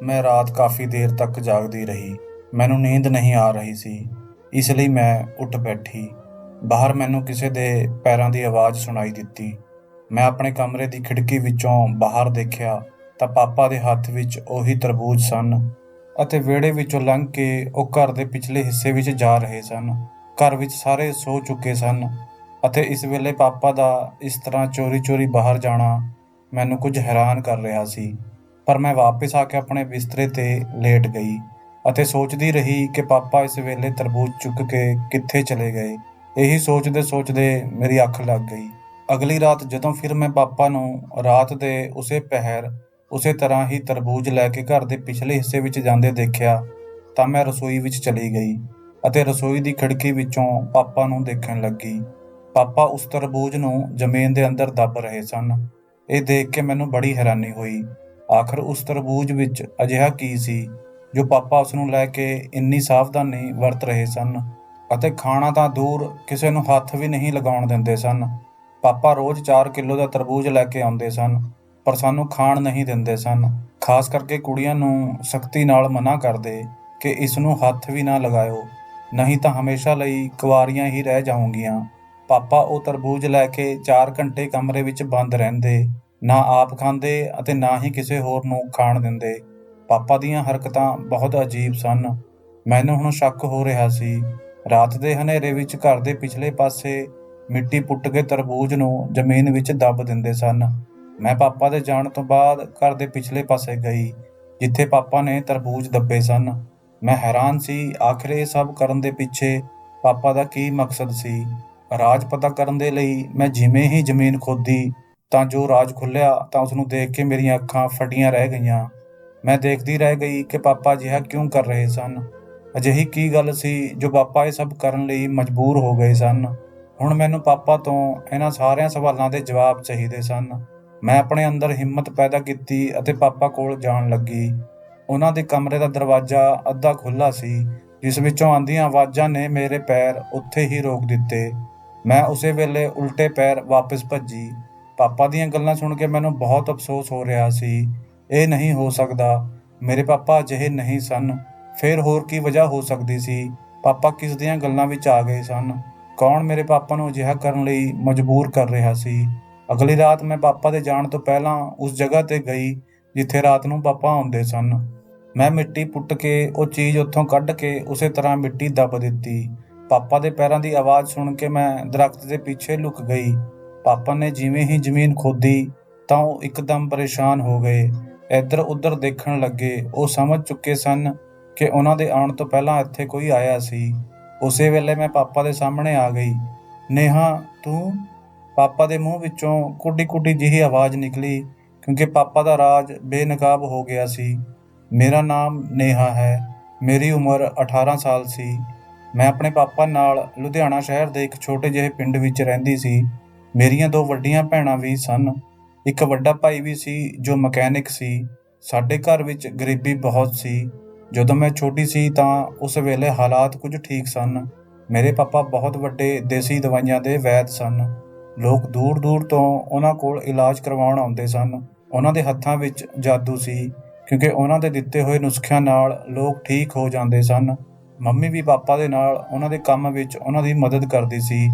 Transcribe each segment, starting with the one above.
ਮੈਂ ਰਾਤ ਕਾਫ਼ੀ ਦੇਰ ਤੱਕ ਜਾਗਦੀ ਰਹੀ। ਮੈਨੂੰ ਨੀਂਦ ਨਹੀਂ ਆ ਰਹੀ ਸੀ, ਇਸ ਲਈ ਮੈਂ ਉੱਠ ਬੈਠੀ। ਬਾਹਰ ਮੈਨੂੰ ਕਿਸੇ ਦੇ ਪੈਰਾਂ ਦੀ ਆਵਾਜ਼ ਸੁਣਾਈ ਦਿੱਤੀ। ਮੈਂ ਆਪਣੇ ਕਮਰੇ ਦੀ ਖਿੜਕੀ ਵਿੱਚੋਂ ਬਾਹਰ ਦੇਖਿਆ ਤਾਂ ਪਾਪਾ ਦੇ ਹੱਥ ਵਿੱਚ ਉਹੀ ਤਰਬੂਜ ਸਨ ਅਤੇ ਵਿਹੜੇ ਵਿੱਚੋਂ ਲੰਘ ਕੇ ਉਹ ਘਰ ਦੇ ਪਿਛਲੇ ਹਿੱਸੇ ਵਿੱਚ ਜਾ ਰਹੇ ਸਨ। ਘਰ ਵਿੱਚ ਸਾਰੇ ਸੌ ਚੁੱਕੇ ਸਨ ਅਤੇ ਇਸ ਵੇਲੇ ਪਾਪਾ ਦਾ ਇਸ ਤਰ੍ਹਾਂ ਚੋਰੀ-ਚੋਰੀ ਬਾਹਰ ਜਾਣਾ ਮੈਨੂੰ ਕੁਝ ਹੈਰਾਨ ਕਰ ਰਿਹਾ ਸੀ। ਪਰ ਮੈਂ ਵਾਪਿਸ ਆ ਕੇ ਆਪਣੇ ਬਿਸਤਰੇ 'ਤੇ ਲੇਟ ਗਈ ਅਤੇ ਸੋਚਦੀ ਰਹੀ ਕਿ ਪਾਪਾ ਇਸ ਵੇਲੇ ਤਰਬੂਜ ਚੁੱਕ ਕੇ ਕਿੱਥੇ ਚਲੇ ਗਏ। ਇਹੀ ਸੋਚਦੇ-ਸੋਚਦੇ ਮੇਰੀ ਅੱਖ ਲੱਗ ਗਈ। ਅਗਲੀ ਰਾਤ ਜਦੋਂ ਫਿਰ ਮੈਂ ਪਾਪਾ ਨੂੰ ਰਾਤ ਦੇ ਉਸੇ ਪਹਿਰ ਉਸੇ ਤਰ੍ਹਾਂ ਹੀ ਤਰਬੂਜ ਲੈ ਕੇ ਘਰ ਦੇ ਪਿਛਲੇ ਹਿੱਸੇ ਵਿੱਚ ਜਾਂਦੇ ਦੇਖਿਆ ਤਾਂ ਮੈਂ ਰਸੋਈ ਵਿੱਚ ਚਲੀ ਗਈ ਅਤੇ ਰਸੋਈ ਦੀ ਖਿੜਕੀ ਵਿੱਚੋਂ ਪਾਪਾ ਨੂੰ ਦੇਖਣ ਲੱਗੀ। ਪਾਪਾ ਉਸ ਤਰਬੂਜ ਨੂੰ ਜ਼ਮੀਨ ਦੇ ਅੰਦਰ ਦੱਬ ਰਹੇ ਸਨ। ਇਹ ਦੇਖ ਕੇ ਮੈਨੂੰ ਬੜੀ ਹੈਰਾਨੀ ਹੋਈ। ਆਖਰ ਉਸ ਤਰਬੂਜ ਵਿੱਚ ਅਜਿਹਾ ਕੀ ਸੀ ਜੋ ਪਾਪਾ ਉਸ ਨੂੰ ਲੈ ਕੇ ਇੰਨੀ ਸਾਵਧਾਨੀ ਵਰਤ ਰਹੇ ਸਨ ਅਤੇ ਖਾਣਾ ਤਾਂ ਦੂਰ ਕਿਸੇ ਨੂੰ ਹੱਥ ਵੀ ਨਹੀਂ ਲਗਾਉਣ ਦਿੰਦੇ ਸਨ। ਪਾਪਾ ਰੋਜ਼ 4 ਕਿਲੋ ਦਾ ਤਰਬੂਜ ਲੈ ਕੇ ਆਉਂਦੇ ਸਨ ਪਰ ਸਾਨੂੰ ਖਾਣ ਨਹੀਂ ਦਿੰਦੇ ਸਨ। ਖਾਸ ਕਰਕੇ ਕੁੜੀਆਂ ਨੂੰ ਸਖਤੀ ਨਾਲ ਮਨਾ ਕਰਦੇ ਕਿ ਇਸ ਨੂੰ ਹੱਥ ਵੀ ਨਾ ਲਗਾਇਓ, ਨਹੀਂ ਤਾਂ ਹਮੇਸ਼ਾ ਲਈ ਕੁਆਰੀਆਂ ਹੀ ਰਹਿ ਜਾਊਂਗੀਆਂ। ਪਾਪਾ ਉਹ ਤਰਬੂਜ ਲੈ ਕੇ 4 ਘੰਟੇ ਕਮਰੇ ਵਿੱਚ ਬੰਦ ਰਹਿੰਦੇ, ਨਾ ਆਪ ਖਾਂਦੇ ਅਤੇ ਨਾ ਹੀ ਕਿਸੇ ਹੋਰ ਨੂੰ ਖਾਣ ਦਿੰਦੇ। ਪਾਪਾ ਦੀਆਂ ਹਰਕਤਾਂ ਬਹੁਤ ਅਜੀਬ ਸਨ। ਮੈਨੂੰ ਹੁਣ ਸ਼ੱਕ ਹੋ ਰਿਹਾ ਸੀ। ਰਾਤ ਦੇ ਹਨੇਰੇ ਵਿੱਚ ਘਰ ਦੇ ਪਿਛਲੇ ਪਾਸੇ ਮਿੱਟੀ ਪੁੱਟ ਕੇ ਤਰਬੂਜ ਨੂੰ ਜ਼ਮੀਨ ਵਿੱਚ ਦੱਬ ਦਿੰਦੇ ਸਨ। ਮੈਂ ਪਾਪਾ ਦੇ ਜਾਣ ਤੋਂ ਬਾਅਦ ਘਰ ਦੇ ਪਿਛਲੇ ਪਾਸੇ ਗਈ ਜਿੱਥੇ ਪਾਪਾ ਨੇ ਤਰਬੂਜ ਦੱਬੇ ਸਨ। ਮੈਂ ਹੈਰਾਨ ਸੀ, ਆਖਿਰ ਇਹ ਸਭ ਕਰਨ ਦੇ ਪਿੱਛੇ ਪਾਪਾ ਦਾ ਕੀ ਮਕਸਦ ਸੀ। ਰਾਜ ਪਤਾ ਕਰਨ ਦੇ ਲਈ ਮੈਂ ਜਿਵੇਂ ਹੀ ਜ਼ਮੀਨ ਖੋਦੀ ਤਾਂ ਜੋ ਰਾਜ ਖੁੱਲ੍ਹਿਆ ਤਾਂ ਉਸਨੂੰ ਦੇਖ ਕੇ ਮੇਰੀਆਂ ਅੱਖਾਂ ਫਟੀਆਂ ਰਹਿ ਗਈਆਂ। ਮੈਂ ਦੇਖਦੀ ਰਹਿ ਗਈ ਕਿ ਪਾਪਾ ਅਜਿਹਾ ਕਿਉਂ ਕਰ ਰਹੇ ਸਨ। ਅਜਿਹੀ ਕੀ ਗੱਲ ਸੀ ਜੋ ਪਾਪਾ ਇਹ ਸਭ ਕਰਨ ਲਈ ਮਜਬੂਰ ਹੋ ਗਏ ਸਨ। ਹੁਣ ਮੈਨੂੰ ਪਾਪਾ ਤੋਂ ਇਹਨਾਂ ਸਾਰਿਆਂ ਸਵਾਲਾਂ ਦੇ ਜਵਾਬ ਚਾਹੀਦੇ ਸਨ। ਮੈਂ ਆਪਣੇ ਅੰਦਰ ਹਿੰਮਤ ਪੈਦਾ ਕੀਤੀ ਅਤੇ ਪਾਪਾ ਕੋਲ ਜਾਣ ਲੱਗੀ। ਉਹਨਾਂ ਦੇ ਕਮਰੇ ਦਾ ਦਰਵਾਜ਼ਾ ਅੱਧਾ ਖੁੱਲ੍ਹਾ ਸੀ, ਜਿਸ ਵਿੱਚੋਂ ਆਉਂਦੀਆਂ ਆਵਾਜ਼ਾਂ ਨੇ ਮੇਰੇ ਪੈਰ ਉੱਥੇ ਹੀ ਰੋਕ ਦਿੱਤੇ। ਮੈਂ ਉਸੇ ਵੇਲੇ ਉਲਟੇ ਪੈਰ ਵਾਪਸ ਭੱਜੀ। ਪਾਪਾ ਦੀਆਂ ਗੱਲਾਂ ਸੁਣ ਕੇ ਮੈਨੂੰ ਬਹੁਤ ਅਫਸੋਸ ਹੋ ਰਿਹਾ ਸੀ। ਇਹ ਨਹੀਂ ਹੋ ਸਕਦਾ, ਮੇਰੇ ਪਾਪਾ ਅਜਿਹੇ ਨਹੀਂ ਸਨ। ਫਿਰ ਹੋਰ ਕੀ ਵਜ੍ਹਾ ਹੋ ਸਕਦੀ ਸੀ? ਪਾਪਾ ਕਿਸ ਦੀਆਂ ਗੱਲਾਂ ਵਿੱਚ ਆ ਗਏ ਸਨ? ਕੌਣ ਮੇਰੇ ਪਾਪਾ ਨੂੰ ਅਜਿਹਾ ਕਰਨ ਲਈ ਮਜਬੂਰ ਕਰ ਰਿਹਾ ਸੀ? ਅਗਲੀ ਰਾਤ ਮੈਂ ਪਾਪਾ ਦੇ ਜਾਣ ਤੋਂ ਪਹਿਲਾਂ ਉਸ ਜਗ੍ਹਾ 'ਤੇ ਗਈ ਜਿੱਥੇ ਰਾਤ ਨੂੰ ਪਾਪਾ ਆਉਂਦੇ ਸਨ। ਮੈਂ ਮਿੱਟੀ ਪੁੱਟ ਕੇ ਉਹ ਚੀਜ਼ ਉੱਥੋਂ ਕੱਢ ਕੇ ਉਸੇ ਤਰ੍ਹਾਂ ਮਿੱਟੀ ਦੱਬ ਦਿੱਤੀ। ਪਾਪਾ ਦੇ ਪੈਰਾਂ ਦੀ ਆਵਾਜ਼ ਸੁਣ ਕੇ ਮੈਂ ਦਰਖਤ ਦੇ ਪਿੱਛੇ ਲੁਕ ਗਈ। ਪਾਪਾ ਨੇ ਜਿਵੇਂ ਹੀ ਜ਼ਮੀਨ ਖੋਦੀ ਤਾਂ ਉਹ ਇੱਕਦਮ ਪਰੇਸ਼ਾਨ ਹੋ ਗਏ। ਇੱਧਰ ਉੱਧਰ ਦੇਖਣ ਲੱਗੇ। ਉਹ ਸਮਝ ਚੁੱਕੇ ਸਨ ਕਿ ਉਹਨਾਂ ਦੇ ਆਉਣ ਤੋਂ ਪਹਿਲਾਂ ਇੱਥੇ ਕੋਈ ਆਇਆ ਸੀ। ਉਸੇ ਵੇਲੇ ਮੈਂ ਪਾਪਾ ਦੇ ਸਾਹਮਣੇ ਆ ਗਈ। ਨੇਹਾ, ਤੂੰ? ਪਾਪਾ ਦੇ ਮੂੰਹ ਵਿੱਚੋਂ ਕੁੱਡੀ-ਕੁੱਡੀ ਜਿਹੀ ਆਵਾਜ਼ ਨਿਕਲੀ ਕਿਉਂਕਿ ਪਾਪਾ ਦਾ ਰਾਜ ਬੇਨਕਾਬ ਹੋ ਗਿਆ ਸੀ। ਮੇਰਾ ਨਾਮ ਨੇਹਾ ਹੈ। ਮੇਰੀ ਉਮਰ 18 ਸਾਲ ਸੀ। ਮੈਂ ਆਪਣੇ ਪਾਪਾ ਨਾਲ ਲੁਧਿਆਣਾ ਸ਼ਹਿਰ ਦੇ ਇੱਕ ਛੋਟੇ ਜਿਹੇ ਪਿੰਡ ਵਿੱਚ ਰਹਿੰਦੀ ਸੀ। ਮੇਰੀਆਂ 2 ਵੱਡੀਆਂ ਭੈਣਾਂ ਵੀ ਸਨ। ਇੱਕ ਵੱਡਾ ਭਾਈ ਵੀ ਸੀ ਜੋ ਮਕੈਨਿਕ ਸੀ। ਸਾਡੇ ਘਰ ਵਿੱਚ ਗਰੀਬੀ ਬਹੁਤ ਸੀ। ਜਦੋਂ ਮੈਂ ਛੋਟੀ ਸੀ ਤਾਂ ਉਸ ਵੇਲੇ ਹਾਲਾਤ ਕੁਝ ਠੀਕ ਸਨ। ਮੇਰੇ ਪਾਪਾ ਬਹੁਤ ਵੱਡੇ ਦੇਸੀ ਦਵਾਈਆਂ ਦੇ ਵੈਦ ਸਨ। ਲੋਕ ਦੂਰ-ਦੂਰ ਤੋਂ ਉਹਨਾਂ ਕੋਲ ਇਲਾਜ ਕਰਵਾਉਣ ਆਉਂਦੇ ਸਨ। ਉਹਨਾਂ ਦੇ ਹੱਥਾਂ ਵਿੱਚ ਜਾਦੂ ਸੀ ਕਿਉਂਕਿ ਉਹਨਾਂ ਦੇ ਦਿੱਤੇ ਹੋਏ ਨੁਸਖਿਆਂ ਨਾਲ ਲੋਕ ਠੀਕ ਹੋ ਜਾਂਦੇ ਸਨ। ਮੰਮੀ ਵੀ ਪਾਪਾ ਦੇ ਨਾਲ ਉਹਨਾਂ ਦੇ ਕੰਮ ਵਿੱਚ ਉਹਨਾਂ ਦੀ ਮਦਦ ਕਰਦੀ ਸੀ।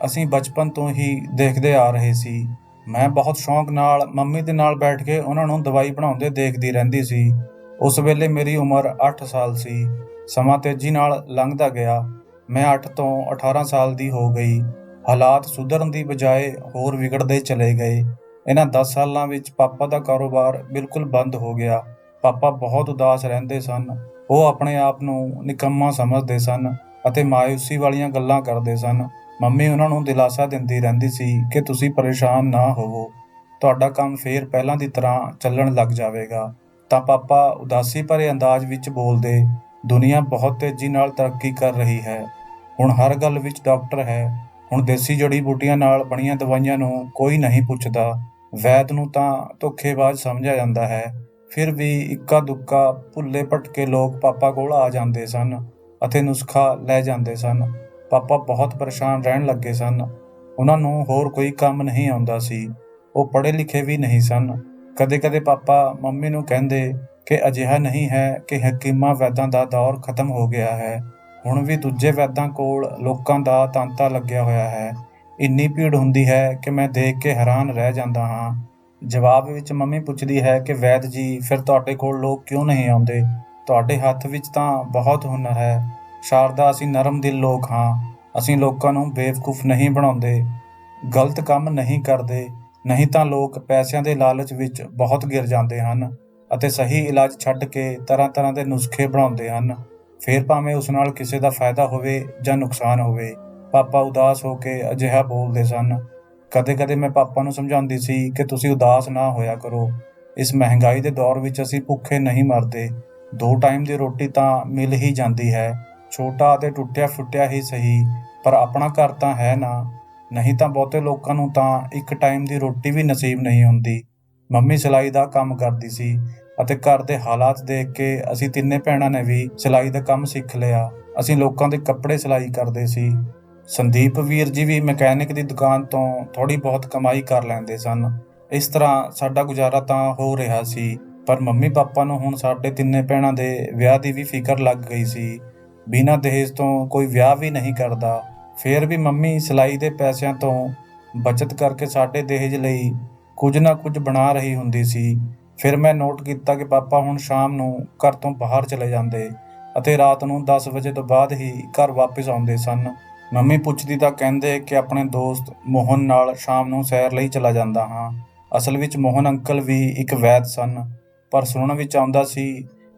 ਅਸੀਂ ਬਚਪਨ ਤੋਂ ਹੀ ਦੇਖਦੇ ਆ ਰਹੇ ਸੀ। ਮੈਂ ਬਹੁਤ ਸ਼ੌਂਕ ਨਾਲ ਮੰਮੀ ਦੇ ਨਾਲ ਬੈਠ ਕੇ ਉਹਨਾਂ ਨੂੰ ਦਵਾਈ ਬਣਾਉਂਦੇ ਦੇਖਦੀ ਰਹਿੰਦੀ ਸੀ। ਉਸ ਵੇਲੇ ਮੇਰੀ ਉਮਰ 8 ਸਾਲ ਸੀ। ਸਮਾਂ ਤੇਜ਼ੀ ਨਾਲ ਲੰਘਦਾ ਗਿਆ। ਮੈਂ 8 ਤੋਂ 18 ਸਾਲ ਦੀ ਹੋ ਗਈ। ਹਾਲਾਤ ਸੁਧਰਨ ਦੀ ਬਜਾਏ ਹੋਰ ਵਿਗੜਦੇ ਚਲੇ ਗਏ। ਇਹਨਾਂ 10 ਸਾਲਾਂ ਵਿੱਚ ਪਾਪਾ ਦਾ ਕਾਰੋਬਾਰ ਬਿਲਕੁਲ ਬੰਦ ਹੋ ਗਿਆ। ਪਾਪਾ ਬਹੁਤ ਉਦਾਸ ਰਹਿੰਦੇ ਸਨ। ਉਹ ਆਪਣੇ ਆਪ ਨੂੰ ਨਿਕੰਮਾ ਸਮਝਦੇ ਸਨ ਅਤੇ ਮਾਯੂਸੀ ਵਾਲੀਆਂ ਗੱਲਾਂ ਕਰਦੇ ਸਨ। ਮੰਮੀ ਉਹਨਾਂ ਨੂੰ ਦਿਲਾਸਾ ਦਿੰਦੀ ਰਹਿੰਦੀ ਸੀ ਕਿ ਤੁਸੀਂ ਪਰੇਸ਼ਾਨ ਨਾ ਹੋਵੋ, ਤੁਹਾਡਾ ਕੰਮ ਫੇਰ ਪਹਿਲਾਂ ਦੀ ਤਰ੍ਹਾਂ ਚੱਲਣ ਲੱਗ ਜਾਵੇਗਾ। ਤਾਂ ਪਾਪਾ ਉਦਾਸੀ ਭਰੇ ਅੰਦਾਜ਼ ਵਿੱਚ ਬੋਲਦੇ, ਦੁਨੀਆ ਬਹੁਤ ਤੇਜ਼ੀ ਨਾਲ ਤਰੱਕੀ ਕਰ ਰਹੀ ਹੈ। ਹੁਣ ਹਰ ਗੱਲ ਵਿੱਚ ਡਾਕਟਰ ਹੈ। ਹੁਣ ਦੇਸੀ ਜੜੀ ਬੂਟੀਆਂ ਨਾਲ ਬਣੀਆਂ ਦਵਾਈਆਂ ਨੂੰ ਕੋਈ ਨਹੀਂ ਪੁੱਛਦਾ। ਵੈਦ ਨੂੰ ਤਾਂ ਧੋਖੇਬਾਜ਼ ਸਮਝਿਆ ਜਾਂਦਾ ਹੈ। ਫਿਰ ਵੀ ਇੱਕਾ ਦੁੱਕਾ ਭੁੱਲੇ ਭਟਕੇ ਲੋਕ ਪਾਪਾ ਕੋਲ ਆ ਜਾਂਦੇ ਸਨ ਅਤੇ ਨੁਸਖਾ ਲੈ ਜਾਂਦੇ ਸਨ। ਪਾਪਾ ਬਹੁਤ ਪਰੇਸ਼ਾਨ ਰਹਿਣ ਲੱਗੇ ਸਨ। ਉਹਨਾਂ ਨੂੰ ਹੋਰ ਕੋਈ ਕੰਮ ਨਹੀਂ ਆਉਂਦਾ ਸੀ। ਉਹ ਪੜ੍ਹੇ ਲਿਖੇ ਵੀ ਨਹੀਂ ਸਨ। ਕਦੇ-ਕਦੇ ਪਾਪਾ ਮੰਮੀ ਨੂੰ ਕਹਿੰਦੇ ਕਿ ਅਜਿਹਾ ਨਹੀਂ ਹੈ ਕਿ ਹਕੀਮਾਂ ਵੈਦਾਂ ਦਾ ਦੌਰ ਖਤਮ ਹੋ ਗਿਆ ਹੈ। ਹੁਣ ਵੀ ਦੂਜੇ ਵੈਦਾਂ ਕੋਲ ਲੋਕਾਂ ਦਾ ਤਾਂਤਾ ਲੱਗਿਆ ਹੋਇਆ ਹੈ। ਇੰਨੀ ਭੀੜ ਹੁੰਦੀ ਹੈ ਕਿ ਮੈਂ ਦੇਖ ਕੇ ਹੈਰਾਨ ਰਹਿ ਜਾਂਦਾ ਹਾਂ। ਜਵਾਬ ਵਿੱਚ ਮੰਮੀ ਪੁੱਛਦੀ ਹੈ ਕਿ ਵੈਦ ਜੀ, ਫਿਰ ਤੁਹਾਡੇ ਕੋਲ ਲੋਕ ਕਿਉਂ ਨਹੀਂ ਆਉਂਦੇ? ਤੁਹਾਡੇ ਹੱਥ ਵਿੱਚ ਤਾਂ ਬਹੁਤ ਹੁਨਰ ਹੈ। ਸ਼ਾਰਦਾ, ਅਸੀਂ ਨਰਮ ਦਿਲ ਲੋਕ ਹਾਂ। ਅਸੀਂ ਲੋਕਾਂ ਨੂੰ ਬੇਵਕੂਫ ਨਹੀਂ ਬਣਾਉਂਦੇ, ਗਲਤ ਕੰਮ ਨਹੀਂ ਕਰਦੇ। ਨਹੀਂ ਤਾਂ ਲੋਕ ਪੈਸਿਆਂ ਦੇ ਲਾਲਚ ਵਿੱਚ ਬਹੁਤ ਗਿਰ ਜਾਂਦੇ ਹਨ ਅਤੇ ਸਹੀ ਇਲਾਜ ਛੱਡ ਕੇ ਤਰ੍ਹਾਂ ਤਰ੍ਹਾਂ ਦੇ ਨੁਸਖੇ ਬਣਾਉਂਦੇ ਹਨ, ਫਿਰ ਭਾਵੇਂ ਉਸ ਨਾਲ ਕਿਸੇ ਦਾ ਫਾਇਦਾ ਹੋਵੇ ਜਾਂ ਨੁਕਸਾਨ ਹੋਵੇ। ਪਾਪਾ ਉਦਾਸ ਹੋ ਕੇ ਅਜਿਹਾ ਬੋਲਦੇ ਸਨ। ਕਦੇ ਕਦੇ ਮੈਂ ਪਾਪਾ ਨੂੰ ਸਮਝਾਉਂਦੀ ਸੀ ਕਿ ਤੁਸੀਂ ਉਦਾਸ ਨਾ ਹੋਇਆ ਕਰੋ। ਇਸ ਮਹਿੰਗਾਈ ਦੇ ਦੌਰ ਵਿੱਚ ਅਸੀਂ ਭੁੱਖੇ ਨਹੀਂ ਮਰਦੇ। 2 ਟਾਈਮ ਦੀ ਰੋਟੀ ਤਾਂ ਮਿਲ ਹੀ ਜਾਂਦੀ ਹੈ, ਛੋਟਾ ਅਤੇ ਟੁੱਟਿਆ ਫੁੱਟਿਆ ਹੀ ਸਹੀ, ਪਰ ਆਪਣਾ ਘਰ ਤਾਂ ਹੈ ਨਾ। ਨਹੀਂ ਤਾਂ ਬਹੁਤੇ ਲੋਕਾਂ ਨੂੰ ਤਾਂ 1 ਟਾਈਮ ਦੀ ਰੋਟੀ ਵੀ ਨਸੀਬ ਨਹੀਂ ਹੁੰਦੀ। ਮੰਮੀ ਸਿਲਾਈ ਦਾ ਕੰਮ ਕਰਦੀ ਸੀ ਅਤੇ ਘਰ ਦੇ ਹਾਲਾਤ ਦੇਖ ਕੇ ਅਸੀਂ ਤਿੰਨੇ ਭੈਣਾਂ ਨੇ ਵੀ ਸਿਲਾਈ ਦਾ ਕੰਮ ਸਿੱਖ ਲਿਆ। ਅਸੀਂ ਲੋਕਾਂ ਦੇ ਕੱਪੜੇ ਸਿਲਾਈ ਕਰਦੇ ਸੀ। ਸੰਦੀਪ ਵੀਰ ਜੀ ਵੀ ਮਕੈਨਿਕ ਦੀ ਦੁਕਾਨ ਤੋਂ ਥੋੜ੍ਹੀ ਬਹੁਤ ਕਮਾਈ ਕਰ ਲੈਂਦੇ ਸਨ। ਇਸ ਤਰ੍ਹਾਂ ਸਾਡਾ ਗੁਜ਼ਾਰਾ ਤਾਂ ਹੋ ਰਿਹਾ ਸੀ। ਪਰ ਮੰਮੀ ਪਾਪਾ ਨੂੰ ਹੁਣ ਸਾਡੇ ਤਿੰਨੇ ਭੈਣਾਂ ਦੇ ਵਿਆਹ ਦੀ ਵੀ ਫਿਕਰ ਲੱਗ ਗਈ ਸੀ। ਬਿਨਾਂ ਦਹੇਜ ਤੋਂ ਕੋਈ ਵਿਆਹ ਵੀ ਨਹੀਂ ਕਰਦਾ। ਫਿਰ ਵੀ ਮੰਮੀ ਸਿਲਾਈ ਦੇ ਪੈਸਿਆਂ ਤੋਂ ਬਚਤ ਕਰਕੇ ਸਾਡੇ ਦਹੇਜ ਲਈ ਕੁਝ ਨਾ ਕੁਝ ਬਣਾ ਰਹੀ ਹੁੰਦੀ ਸੀ। ਫਿਰ ਮੈਂ ਨੋਟ ਕੀਤਾ ਕਿ ਪਾਪਾ ਹੁਣ ਸ਼ਾਮ ਨੂੰ ਘਰ ਤੋਂ ਬਾਹਰ ਚਲੇ ਜਾਂਦੇ ਅਤੇ ਰਾਤ ਨੂੰ 10 ਵਜੇ ਤੋਂ ਬਾਅਦ ਹੀ ਘਰ ਵਾਪਸ ਆਉਂਦੇ ਸਨ। ਮੰਮੀ ਪੁੱਛਦੀ ਤਾਂ ਕਹਿੰਦੇ ਕਿ ਆਪਣੇ ਦੋਸਤ ਮੋਹਨ ਨਾਲ ਸ਼ਾਮ ਨੂੰ ਸੈਰ ਲਈ ਚਲਾ ਜਾਂਦਾ ਹਾਂ। ਅਸਲ ਵਿੱਚ ਮੋਹਨ ਅੰਕਲ ਵੀ ਇੱਕ ਵੈਦ ਸਨ, ਪਰ ਸੁਣਨ ਵਿੱਚ ਆਉਂਦਾ ਸੀ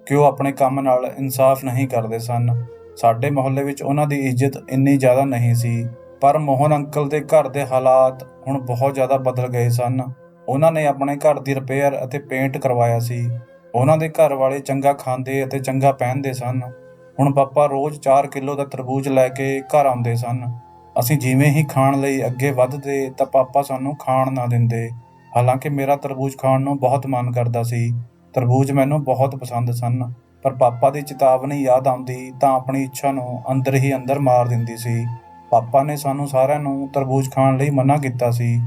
ਕਿ ਉਹ ਆਪਣੇ ਕੰਮ ਨਾਲ ਇਨਸਾਫ ਨਹੀਂ ਕਰਦੇ ਸਨ। ਸਾਡੇ ਮੁਹੱਲੇ ਵਿੱਚ ਉਹਨਾਂ ਦੀ ਇੱਜ਼ਤ ਇੰਨੀ ਜ਼ਿਆਦਾ ਨਹੀਂ ਸੀ। ਪਰ ਮੋਹਨ ਅੰਕਲ ਦੇ ਘਰ ਦੇ ਹਾਲਾਤ ਹੁਣ ਬਹੁਤ ਜ਼ਿਆਦਾ ਬਦਲ ਗਏ ਸਨ। ਉਹਨਾਂ ਨੇ ਆਪਣੇ ਘਰ ਦੀ ਰਿਪੇਅਰ ਅਤੇ ਪੇਂਟ ਕਰਵਾਇਆ ਸੀ। ਉਹਨਾਂ ਦੇ ਘਰ ਵਾਲੇ ਚੰਗਾ ਖਾਂਦੇ ਅਤੇ ਚੰਗਾ ਪਹਿਨਦੇ ਸਨ। ਹੁਣ ਪਾਪਾ ਰੋਜ਼ 4 ਕਿਲੋ ਦਾ ਤਰਬੂਜ ਲੈ ਕੇ ਘਰ ਆਉਂਦੇ ਸਨ। ਅਸੀਂ ਜਿਵੇਂ ਹੀ ਖਾਣ ਲਈ ਅੱਗੇ ਵੱਧਦੇ ਤਾਂ ਪਾਪਾ ਸਾਨੂੰ ਖਾਣ ਨਾ ਦਿੰਦੇ। ਹਾਲਾਂਕਿ ਮੇਰਾ ਤਰਬੂਜ ਖਾਣ ਨੂੰ ਬਹੁਤ ਮਨ ਕਰਦਾ ਸੀ। ਤਰਬੂਜ ਮੈਨੂੰ ਬਹੁਤ ਪਸੰਦ ਸਨ, ਪਰ ਪਾਪਾ ਦੀ ਚੇਤਾਵਨੀ ਯਾਦ ਆਉਂਦੀ ਤਾਂ ਆਪਣੀ ਇੱਛਾ ਨੂੰ ਅੰਦਰ ਹੀ ਅੰਦਰ ਮਾਰ ਦਿੰਦੀ ਸੀ। ਪਾਪਾ ਨੇ ਸਾਨੂੰ ਸਾਰਿਆਂ ਨੂੰ ਤਰਬੂਜ ਖਾਣ ਲਈ ਮਨ੍ਹਾ ਕੀਤਾ ਸੀ।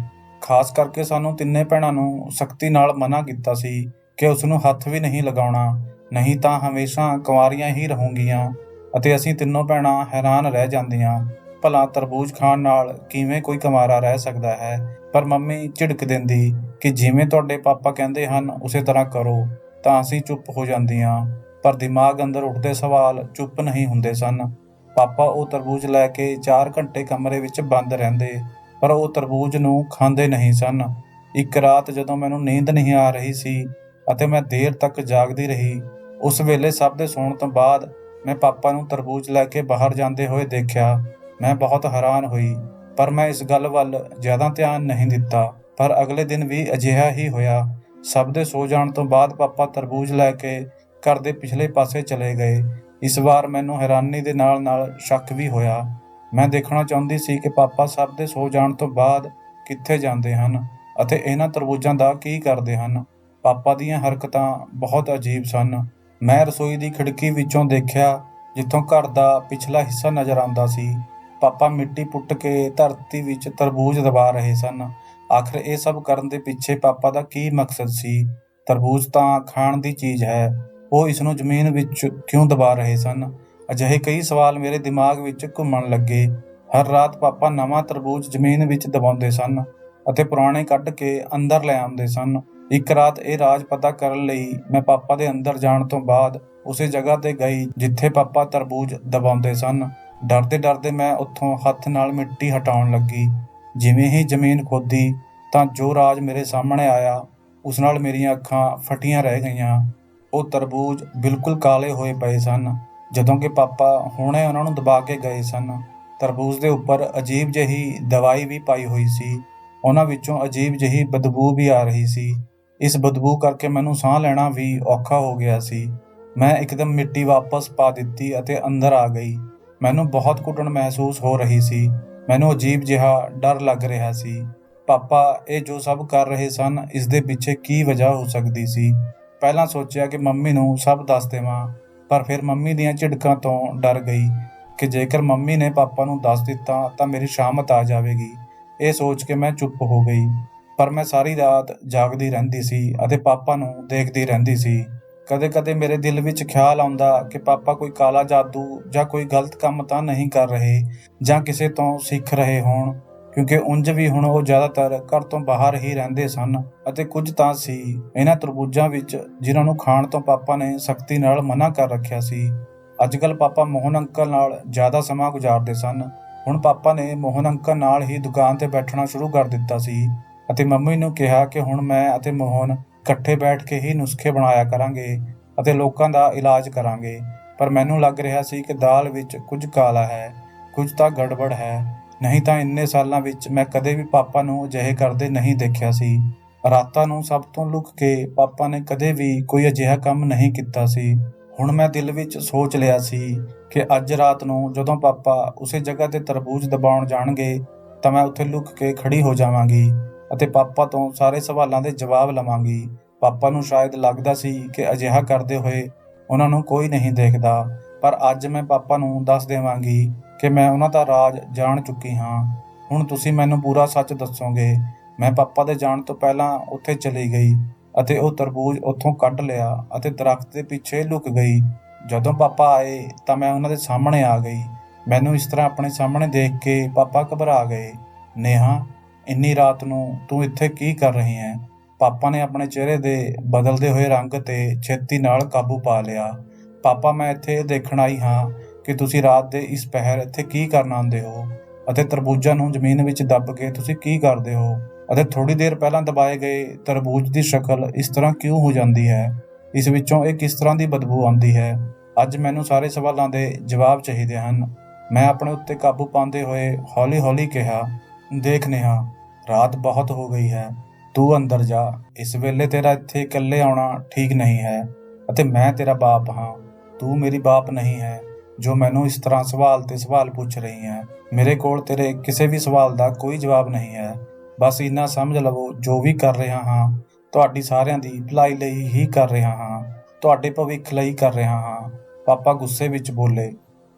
ਖਾਸ ਕਰਕੇ ਸਾਨੂੰ ਤਿੰਨੇ ਭੈਣਾਂ ਨੂੰ ਸਖਤੀ ਨਾਲ ਮਨ੍ਹਾ ਕੀਤਾ ਸੀ ਕਿ ਉਸ ਨੂੰ ਹੱਥ ਵੀ ਨਹੀਂ ਲਗਾਉਣਾ, ਨਹੀਂ ਤਾਂ ਹਮੇਸ਼ਾ ਕੁਆਰੀਆਂ ਹੀ ਰਹੂੰਗੀਆਂ। ਅਤੇ ਅਸੀਂ ਤਿੰਨੋਂ ਭੈਣਾਂ ਹੈਰਾਨ ਰਹਿ ਜਾਂਦੀਆਂ, ਭਲਾ ਤਰਬੂਜ ਖਾਣ ਨਾਲ ਕਿਵੇਂ ਕੋਈ ਕੁਆਰਾ ਰਹਿ ਸਕਦਾ ਹੈ। ਪਰ ਮੰਮੀ ਝਿੜਕ ਦਿੰਦੀ ਕਿ ਜਿਵੇਂ ਤੁਹਾਡੇ ਪਾਪਾ ਕਹਿੰਦੇ ਹਨ ਉਸੇ ਤਰ੍ਹਾਂ ਕਰੋ, ਤਾਂ ਅਸੀਂ ਚੁੱਪ ਹੋ ਜਾਂਦੀਆਂ। ਪਰ ਦਿਮਾਗ ਅੰਦਰ ਉੱਠਦੇ ਸਵਾਲ ਚੁੱਪ ਨਹੀਂ ਹੁੰਦੇ ਸਨ। ਪਾਪਾ ਉਹ ਤਰਬੂਜ ਲੈ ਕੇ 4 ਘੰਟੇ ਕਮਰੇ ਵਿੱਚ ਬੰਦ ਰਹਿੰਦੇ, ਪਰ ਉਹ ਤਰਬੂਜ ਨੂੰ ਖਾਂਦੇ ਨਹੀਂ ਸਨ। ਇੱਕ ਰਾਤ ਜਦੋਂ ਮੈਨੂੰ ਨੀਂਦ ਨਹੀਂ ਆ ਰਹੀ ਸੀ ਅਤੇ ਮੈਂ ਦੇਰ ਤੱਕ ਜਾਗਦੀ ਰਹੀ, ਉਸ ਵੇਲੇ ਸਭ ਦੇ ਸੌਣ ਤੋਂ ਬਾਅਦ ਮੈਂ ਪਾਪਾ ਨੂੰ ਤਰਬੂਜ ਲੈ ਕੇ ਬਾਹਰ ਜਾਂਦੇ ਹੋਏ ਦੇਖਿਆ। ਮੈਂ ਬਹੁਤ ਹੈਰਾਨ ਹੋਈ, ਪਰ ਮੈਂ ਇਸ ਗੱਲ ਵੱਲ ਜ਼ਿਆਦਾ ਧਿਆਨ ਨਹੀਂ ਦਿੱਤਾ। ਪਰ ਅਗਲੇ ਦਿਨ ਵੀ ਅਜਿਹਾ ਹੀ ਹੋਇਆ। ਸਭ ਦੇ ਸੌ ਜਾਣ ਤੋਂ ਬਾਅਦ ਪਾਪਾ ਤਰਬੂਜ ਲੈ ਕੇ ਘਰ ਦੇ ਪਿਛਲੇ ਪਾਸੇ ਚਲੇ ਗਏ। ਇਸ ਵਾਰ ਮੈਨੂੰ ਹੈਰਾਨੀ ਦੇ ਨਾਲ ਨਾਲ ਸ਼ੱਕ ਵੀ ਹੋਇਆ। ਮੈਂ ਦੇਖਣਾ ਚਾਹੁੰਦੀ ਸੀ ਕਿ ਪਾਪਾ ਸਭ ਦੇ ਸੌ ਜਾਣ ਤੋਂ ਬਾਅਦ ਕਿੱਥੇ ਜਾਂਦੇ ਹਨ ਅਤੇ ਇਹਨਾਂ ਤਰਬੂਜਾਂ ਦਾ ਕੀ ਕਰਦੇ ਹਨ। ਪਾਪਾ ਦੀਆਂ ਹਰਕਤਾਂ ਬਹੁਤ ਅਜੀਬ ਸਨ। ਮੈਂ ਰਸੋਈ ਦੀ ਖਿੜਕੀ ਵਿੱਚੋਂ ਦੇਖਿਆ, ਜਿੱਥੋਂ ਘਰ ਦਾ ਪਿਛਲਾ ਹਿੱਸਾ ਨਜ਼ਰ ਆਉਂਦਾ ਸੀ। ਪਾਪਾ ਮਿੱਟੀ ਪੁੱਟ ਕੇ ਧਰਤੀ ਵਿੱਚ ਤਰਬੂਜ ਦਬਾ ਰਹੇ ਸਨ। ਆਖਰ ਇਹ ਸਭ ਕਰਨ ਦੇ ਪਿੱਛੇ ਪਾਪਾ ਦਾ ਕੀ ਮਕਸਦ ਸੀ? ਤਰਬੂਜ ਤਾਂ ਖਾਣ ਦੀ ਚੀਜ਼ ਹੈ, ਉਹ ਇਸ ਨੂੰ ਜ਼ਮੀਨ ਵਿੱਚ ਕਿਉਂ ਦਬਾ ਰਹੇ ਸਨ? ਅਜਿਹੇ ਕਈ ਸਵਾਲ ਮੇਰੇ ਦਿਮਾਗ ਵਿੱਚ ਘੁੰਮਣ ਲੱਗੇ। ਹਰ ਰਾਤ ਪਾਪਾ ਨਵਾਂ ਤਰਬੂਜ ਜ਼ਮੀਨ ਵਿੱਚ ਦਬਾਉਂਦੇ ਸਨ ਅਤੇ ਪੁਰਾਣੇ ਕੱਢ ਕੇ ਅੰਦਰ ਲੈ ਆਉਂਦੇ ਸਨ। ਇੱਕ ਰਾਤ ਇਹ ਰਾਜ਼ ਪਤਾ ਕਰਨ ਲਈ ਮੈਂ ਪਾਪਾ ਦੇ ਅੰਦਰ ਜਾਣ ਤੋਂ ਬਾਅਦ ਉਸੇ ਜਗ੍ਹਾ ਤੇ ਗਈ ਜਿੱਥੇ ਪਾਪਾ ਤਰਬੂਜ ਦਬਾਉਂਦੇ ਸਨ। ਡਰਦੇ ਡਰਦੇ ਮੈਂ ਉੱਥੋਂ ਹੱਥ ਨਾਲ ਮਿੱਟੀ ਹਟਾਉਣ ਲੱਗੀ। ਜਿਵੇਂ ਹੀ ਜ਼ਮੀਨ ਖੋਦੀ ਤਾਂ ਜੋ ਰਾਜ਼ ਮੇਰੇ ਸਾਹਮਣੇ ਆਇਆ, ਉਸ ਨਾਲ ਮੇਰੀਆਂ ਅੱਖਾਂ ਫਟੀਆਂ ਰਹਿ ਗਈਆਂ। ਉਹ ਤਰਬੂਜ ਬਿਲਕੁਲ ਕਾਲੇ ਹੋਏ ਪਏ ਸਨ, ਜਦੋਂ ਕਿ ਪਾਪਾ ਹੁਣੇ ਉਹਨਾਂ ਨੂੰ ਦਬਾ ਕੇ ਗਏ ਸਨ। ਤਰਬੂਜ ਦੇ ਉੱਪਰ ਅਜੀਬ ਜਿਹੀ ਦਵਾਈ ਵੀ ਪਾਈ ਹੋਈ ਸੀ। ਉਹਨਾਂ ਵਿੱਚੋਂ ਅਜੀਬ ਜਿਹੀ ਬਦਬੂ ਵੀ ਆ ਰਹੀ ਸੀ। ਇਸ ਬਦਬੂ ਕਰਕੇ ਮੈਨੂੰ ਸਾਹ ਲੈਣਾ ਵੀ ਔਖਾ ਹੋ ਗਿਆ ਸੀ। ਮੈਂ ਇੱਕਦਮ ਮਿੱਟੀ ਵਾਪਸ ਪਾ ਦਿੱਤੀ ਅਤੇ ਅੰਦਰ ਆ ਗਈ। ਮੈਨੂੰ ਬਹੁਤ ਘੁਟਨ ਮਹਿਸੂਸ ਹੋ ਰਹੀ ਸੀ। ਮੈਨੂੰ ਅਜੀਬ ਜਿਹਾ ਡਰ ਲੱਗ ਰਿਹਾ ਸੀ। ਪਾਪਾ ਇਹ ਜੋ ਸਭ ਕਰ ਰਹੇ ਸਨ, ਇਸ ਦੇ ਪਿੱਛੇ ਕੀ ਵਜ੍ਹਾ ਹੋ ਸਕਦੀ ਸੀ? ਪਹਿਲਾਂ ਸੋਚਿਆ ਕਿ ਮੰਮੀ ਨੂੰ ਸਭ ਦੱਸ ਦੇਵਾਂ, ਪਰ ਫਿਰ ਮੰਮੀ ਦੀਆਂ ਝਿੜਕਾਂ ਤੋਂ ਡਰ ਗਈ ਕਿ ਜੇਕਰ ਮੰਮੀ ਨੇ ਪਾਪਾ ਨੂੰ ਦੱਸ ਦਿੱਤਾ ਤਾਂ ਮੇਰੀ ਸ਼ਾਮਤ ਆ ਜਾਵੇਗੀ। ਇਹ ਸੋਚ ਕੇ ਮੈਂ ਚੁੱਪ ਹੋ ਗਈ। ਪਰ ਮੈਂ ਸਾਰੀ ਰਾਤ ਜਾਗਦੀ ਰਹਿੰਦੀ ਸੀ ਅਤੇ ਪਾਪਾ ਨੂੰ ਦੇਖਦੀ ਰਹਿੰਦੀ ਸੀ। ਕਦੇ-ਕਦੇ ਮੇਰੇ ਦਿਲ ਵਿੱਚ ਖਿਆਲ ਆਉਂਦਾ ਕਿ ਪਾਪਾ ਕੋਈ ਕਾਲਾ ਜਾਦੂ ਜਾਂ ਕੋਈ ਗਲਤ ਕੰਮ ਤਾਂ ਨਹੀਂ ਕਰ ਰਹੇ ਜਾਂ ਕਿਸੇ ਤੋਂ ਸਿੱਖ ਰਹੇ ਹੋਣ, ਕਿਉਂਕਿ ਉਂਝ ਵੀ ਹੁਣ ਉਹ ਜ਼ਿਆਦਾਤਰ ਘਰ ਤੋਂ ਬਾਹਰ ਹੀ ਰਹਿੰਦੇ ਸਨ ਅਤੇ ਕੁਝ ਤਾਂ ਸੀ ਇਹਨਾਂ ਤਰਬੂਜਾਂ ਵਿੱਚ ਜਿਨ੍ਹਾਂ ਨੂੰ ਖਾਣ ਤੋਂ ਪਾਪਾ ਨੇ ਸਖਤੀ ਨਾਲ ਮਨਾ ਕਰ ਰੱਖਿਆ ਸੀ। ਅੱਜ-ਕੱਲ੍ਹ ਪਾਪਾ ਮੋਹਨ ਅੰਕਲ ਨਾਲ ਜ਼ਿਆਦਾ ਸਮਾਂ ਗੁਜ਼ਾਰਦੇ ਸਨ। ਹੁਣ ਪਾਪਾ ਨੇ ਮੋਹਨ ਅੰਕਲ ਨਾਲ ਹੀ ਦੁਕਾਨ ਤੇ ਬੈਠਣਾ ਸ਼ੁਰੂ ਕਰ ਦਿੱਤਾ ਸੀ ਅਤੇ ਮੰਮੀ ਨੂੰ ਕਿਹਾ ਕਿ ਹੁਣ ਮੈਂ ਅਤੇ ਮੋਹਨ ਇਕੱਠੇ ਬੈਠ ਕੇ ਹੀ ਨੁਸਖੇ ਬਣਾਇਆ ਕਰਾਂਗੇ ਅਤੇ ਲੋਕਾਂ ਦਾ ਇਲਾਜ ਕਰਾਂਗੇ। ਪਰ ਮੈਨੂੰ ਲੱਗ ਰਿਹਾ ਸੀ ਕਿ ਦਾਲ ਵਿੱਚ ਕੁਝ ਕਾਲਾ ਹੈ, ਕੁਝ ਤਾਂ ਗੜਬੜ ਹੈ। ਨਹੀਂ ਤਾਂ ਇੰਨੇ ਸਾਲਾਂ ਵਿੱਚ ਮੈਂ ਕਦੇ ਵੀ ਪਾਪਾ ਨੂੰ ਅਜਿਹੇ ਕਰਦੇ ਨਹੀਂ ਦੇਖਿਆ ਸੀ। ਰਾਤਾਂ ਨੂੰ ਸਭ ਤੋਂ ਲੁਕ ਕੇ ਪਾਪਾ ਨੇ ਕਦੇ ਵੀ ਕੋਈ ਅਜਿਹਾ ਕੰਮ ਨਹੀਂ ਕੀਤਾ ਸੀ। ਹੁਣ ਮੈਂ ਦਿਲ ਵਿੱਚ ਸੋਚ ਲਿਆ ਸੀ ਕਿ ਅੱਜ ਰਾਤ ਨੂੰ ਜਦੋਂ ਪਾਪਾ ਉਸੇ ਜਗ੍ਹਾ ਤੇ ਤਰਬੂਜ ਦਬਾਉਣ ਜਾਣਗੇ ਤਾਂ ਮੈਂ ਉੱਥੇ ਲੁਕ ਕੇ ਖੜੀ ਹੋ ਜਾਵਾਂਗੀ ਅਤੇ ਪਾਪਾ ਤੋਂ ਸਾਰੇ ਸਵਾਲਾਂ ਦੇ ਜਵਾਬ ਲਵਾਂਗੀ। ਪਾਪਾ ਨੂੰ ਸ਼ਾਇਦ ਲੱਗਦਾ ਸੀ ਕਿ ਅਜਿਹਾ ਕਰਦੇ ਹੋਏ ਉਹਨਾਂ ਨੂੰ ਕੋਈ ਨਹੀਂ ਦੇਖਦਾ, ਪਰ ਅੱਜ ਮੈਂ ਪਾਪਾ ਨੂੰ ਦੱਸ ਦੇਵਾਂਗੀ ਕਿ ਮੈਂ ਉਹਨਾਂ ਦਾ ਰਾਜ਼ ਜਾਣ ਚੁੱਕੀ ਹਾਂ। ਹੁਣ ਤੁਸੀਂ ਮੈਨੂੰ ਪੂਰਾ ਸੱਚ ਦੱਸੋਗੇ। ਮੈਂ ਪਾਪਾ ਦੇ ਜਾਣ ਤੋਂ ਪਹਿਲਾਂ ਉੱਥੇ ਚਲੀ ਗਈ ਅਤੇ ਉਹ ਤਰਬੂਜ ਉੱਥੋਂ ਕੱਢ ਲਿਆ ਅਤੇ ਦਰਖਤ ਦੇ ਪਿੱਛੇ ਲੁਕ ਗਈ। ਜਦੋਂ ਪਾਪਾ ਆਏ ਤਾਂ ਮੈਂ ਉਹਨਾਂ ਦੇ ਸਾਹਮਣੇ ਆ ਗਈ। ਮੈਨੂੰ ਇਸ ਤਰ੍ਹਾਂ ਆਪਣੇ ਸਾਹਮਣੇ ਦੇਖ ਕੇ ਪਾਪਾ ਘਬਰਾ ਗਏ। ਨੇਹਾ, ਇੰਨੀ ਰਾਤ ਨੂੰ ਤੂੰ ਇੱਥੇ ਕੀ ਕਰ ਰਹੀ ਹੈ? ਪਾਪਾ ਨੇ ਆਪਣੇ ਚਿਹਰੇ ਦੇ ਬਦਲਦੇ ਹੋਏ ਰੰਗ ਤੇ ਛੇਤੀ ਨਾਲ ਕਾਬੂ ਪਾ ਲਿਆ। ਪਾਪਾ, ਮੈਂ ਇੱਥੇ ਦੇਖਣ ਆਈ ਹਾਂ ਕਿ ਤੁਸੀਂ ਰਾਤ ਦੇ ਇਸ ਪਹਿਰ ਇੱਥੇ ਕੀ ਕਰਨ ਆਉਂਦੇ ਹੋ ਅਤੇ ਤਰਬੂਜਾਂ ਨੂੰ ਜ਼ਮੀਨ ਵਿੱਚ ਦੱਬ ਕੇ ਤੁਸੀਂ ਕੀ ਕਰਦੇ ਹੋ ਅਤੇ ਥੋੜ੍ਹੀ ਦੇਰ ਪਹਿਲਾਂ ਦਬਾਏ ਗਏ ਤਰਬੂਜ ਦੀ ਸ਼ਕਲ ਇਸ ਤਰ੍ਹਾਂ ਕਿਉਂ ਹੋ ਜਾਂਦੀ ਹੈ? ਇਸ ਵਿੱਚੋਂ ਇਹ ਕਿਸ ਤਰ੍ਹਾਂ ਦੀ ਬਦਬੂ ਆਉਂਦੀ ਹੈ? ਅੱਜ ਮੈਨੂੰ ਸਾਰੇ ਸਵਾਲਾਂ ਦੇ ਜਵਾਬ ਚਾਹੀਦੇ ਹਨ। ਮੈਂ ਆਪਣੇ ਉੱਤੇ ਕਾਬੂ ਪਾਉਂਦੇ ਹੋਏ ਹੌਲੀ-ਹੌਲੀ ਕਿਹਾ, ਦੇਖ ਨੇਹਾ, ਰਾਤ ਬਹੁਤ ਹੋ ਗਈ ਹੈ, ਤੂੰ ਅੰਦਰ ਜਾ। ਇਸ ਵੇਲੇ ਤੇਰਾ ਇੱਥੇ ਇਕੱਲੇ ਆਉਣਾ ਠੀਕ ਨਹੀਂ ਹੈ ਅਤੇ ਮੈਂ ਤੇਰਾ ਬਾਪ ਹਾਂ, ਤੂੰ ਮੇਰੀ ਬਾਪ ਨਹੀਂ ਹੈ ਜੋ ਮੈਨੂੰ ਇਸ ਤਰ੍ਹਾਂ ਸਵਾਲ ਤੇ ਸਵਾਲ ਪੁੱਛ ਰਹੀ ਹੈ। ਮੇਰੇ ਕੋਲ ਤੇਰੇ ਕਿਸੇ ਵੀ ਸਵਾਲ ਦਾ ਕੋਈ ਜਵਾਬ ਨਹੀਂ ਹੈ। ਬਸ ਇੰਨਾ ਸਮਝ ਲਵੋ, ਜੋ ਵੀ ਕਰ ਰਿਹਾ ਹਾਂ ਤੁਹਾਡੀ ਸਾਰਿਆਂ ਦੀ ਭਲਾਈ ਲਈ ਹੀ ਕਰ ਰਿਹਾ ਹਾਂ, ਤੁਹਾਡੇ ਭਵਿੱਖ ਲਈ ਕਰ ਰਿਹਾ ਹਾਂ। ਪਾਪਾ ਗੁੱਸੇ ਵਿੱਚ ਬੋਲੇ,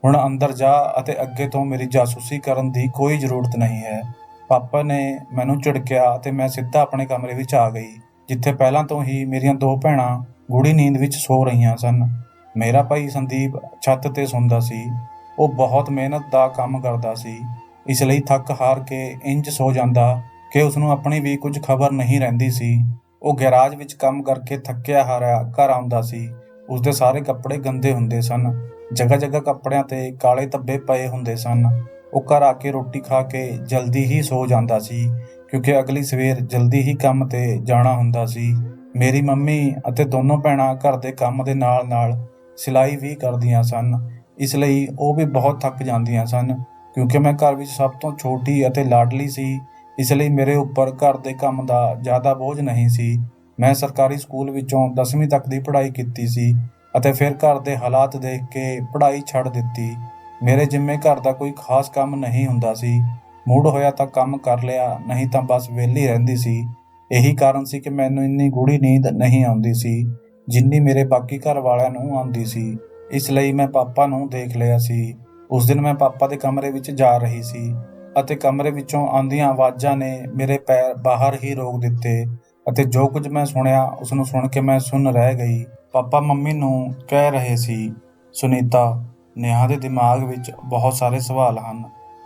ਹੁਣ ਅੰਦਰ ਜਾ ਅਤੇ ਅੱਗੇ ਤੋਂ ਮੇਰੀ ਜਾਸੂਸੀ ਕਰਨ ਦੀ ਕੋਈ ਜ਼ਰੂਰਤ ਨਹੀਂ ਹੈ। ਪਾਪਾ ਨੇ ਮੈਨੂੰ ਝਿੜਕਿਆ ਅਤੇ ਮੈਂ ਸਿੱਧਾ ਆਪਣੇ ਕਮਰੇ ਵਿੱਚ ਆ ਗਈ, ਜਿੱਥੇ ਪਹਿਲਾਂ ਤੋਂ ਹੀ ਮੇਰੀਆਂ ਦੋ ਭੈਣਾਂ ਗੂੜ੍ਹੀ ਨੀਂਦ ਵਿੱਚ ਸੋ ਰਹੀਆਂ ਸਨ। ਮੇਰਾ ਭਾਈ ਸੰਦੀਪ ਛੱਤ ਤੇ ਸੌਂਦਾ ਸੀ। ਉਹ ਬਹੁਤ ਮਿਹਨਤ ਦਾ ਕੰਮ ਕਰਦਾ ਸੀ, ਇਸ ਲਈ ਥੱਕ ਹਾਰ ਕੇ ਇੰਜ ਸੋ ਜਾਂਦਾ ਕਿ ਉਸਨੂੰ ਆਪਣੀ ਵੀ ਕੁਝ ਖਬਰ ਨਹੀਂ ਰਹਿੰਦੀ ਸੀ। ਉਹ ਗੈਰਾਜ ਵਿੱਚ ਕੰਮ ਕਰਕੇ ਥੱਕਿਆ ਹਾਰਿਆ ਘਰ ਆਉਂਦਾ ਸੀ। ਉਸਦੇ ਸਾਰੇ ਕੱਪੜੇ ਗੰਦੇ ਹੁੰਦੇ ਸਨ, ਜਗ੍ਹਾ-ਜਗ੍ਹਾ ਕੱਪੜਿਆਂ ਤੇ ਕਾਲੇ ਧੱਬੇ ਪਏ ਹੁੰਦੇ ਸਨ। ਉਹ ਘਰ ਆ ਕੇ ਰੋਟੀ ਖਾ ਕੇ ਜਲਦੀ ਹੀ ਸੋ ਜਾਂਦਾ ਸੀ, ਕਿਉਂਕਿ ਅਗਲੀ ਸਵੇਰ ਜਲਦੀ ਹੀ ਕੰਮ ਤੇ ਜਾਣਾ ਹੁੰਦਾ ਸੀ। ਮੇਰੀ ਮੰਮੀ ਅਤੇ ਦੋਨੋਂ ਭੈਣਾਂ ਘਰ ਦੇ ਕੰਮ ਦੇ ਨਾਲ-ਨਾਲ ਸਿਲਾਈ ਵੀ ਕਰਦੀਆਂ ਸਨ, ਇਸ ਲਈ ਉਹ ਵੀ ਬਹੁਤ ਥੱਕ ਜਾਂਦੀਆਂ ਸਨ। ਕਿਉਂਕਿ ਮੈਂ ਘਰ ਵਿੱਚ ਸਭ ਤੋਂ ਛੋਟੀ ਅਤੇ ਲਾਡਲੀ ਸੀ, ਇਸ ਲਈ ਮੇਰੇ ਉੱਪਰ ਘਰ ਦੇ ਕੰਮ ਦਾ ਜ਼ਿਆਦਾ ਬੋਝ ਨਹੀਂ ਸੀ। ਮੈਂ ਸਰਕਾਰੀ ਸਕੂਲ ਵਿੱਚੋਂ 10ਵੀਂ ਤੱਕ ਦੀ ਪੜ੍ਹਾਈ ਕੀਤੀ ਸੀ ਅਤੇ ਫਿਰ ਘਰ ਦੇ ਹਾਲਾਤ ਦੇਖ ਕੇ ਪੜ੍ਹਾਈ ਛੱਡ ਦਿੱਤੀ। ਮੇਰੇ ਜਿੰਮੇ ਘਰ ਦਾ ਕੋਈ ਖਾਸ ਕੰਮ ਨਹੀਂ ਹੁੰਦਾ ਸੀ। ਮੂਡ ਹੋਇਆ ਤਾਂ ਕੰਮ ਕਰ ਲਿਆ, ਨਹੀਂ ਤਾਂ ਬਸ ਵਿਹਲੀ ਰਹਿੰਦੀ ਸੀ। ਇਹੀ ਕਾਰਨ ਸੀ ਕਿ ਮੈਨੂੰ ਇੰਨੀ ਗੂੜ੍ਹੀ ਨੀਂਦ ਨਹੀਂ ਆਉਂਦੀ ਸੀ ਜਿੰਨੀ ਮੇਰੇ ਬਾਕੀ ਘਰ ਵਾਲਿਆਂ ਨੂੰ ਆਉਂਦੀ ਸੀ। ਇਸ ਲਈ ਮੈਂ ਪਾਪਾ ਨੂੰ ਦੇਖ ਲਿਆ ਸੀ। ਉਸ ਦਿਨ ਮੈਂ ਪਾਪਾ ਦੇ ਕਮਰੇ ਵਿੱਚ ਜਾ ਰਹੀ ਸੀ ਅਤੇ ਕਮਰੇ ਵਿੱਚੋਂ ਆਉਂਦੀਆਂ ਆਵਾਜ਼ਾਂ ਨੇ ਮੇਰੇ ਪੈਰ ਬਾਹਰ ਹੀ ਰੋਕ ਦਿੱਤੇ ਅਤੇ ਜੋ ਕੁਝ ਮੈਂ ਸੁਣਿਆ ਉਸਨੂੰ ਸੁਣ ਕੇ ਮੈਂ ਸੁੰਨ ਰਹਿ ਗਈ। ਪਾਪਾ ਮੰਮੀ ਨੂੰ ਕਹਿ ਰਹੇ ਸੀ, ਸੁਨੀਤਾ, ਨੇਹਾ ਦੇ ਦਿਮਾਗ ਵਿੱਚ ਬਹੁਤ ਸਾਰੇ ਸਵਾਲ ਹਨ।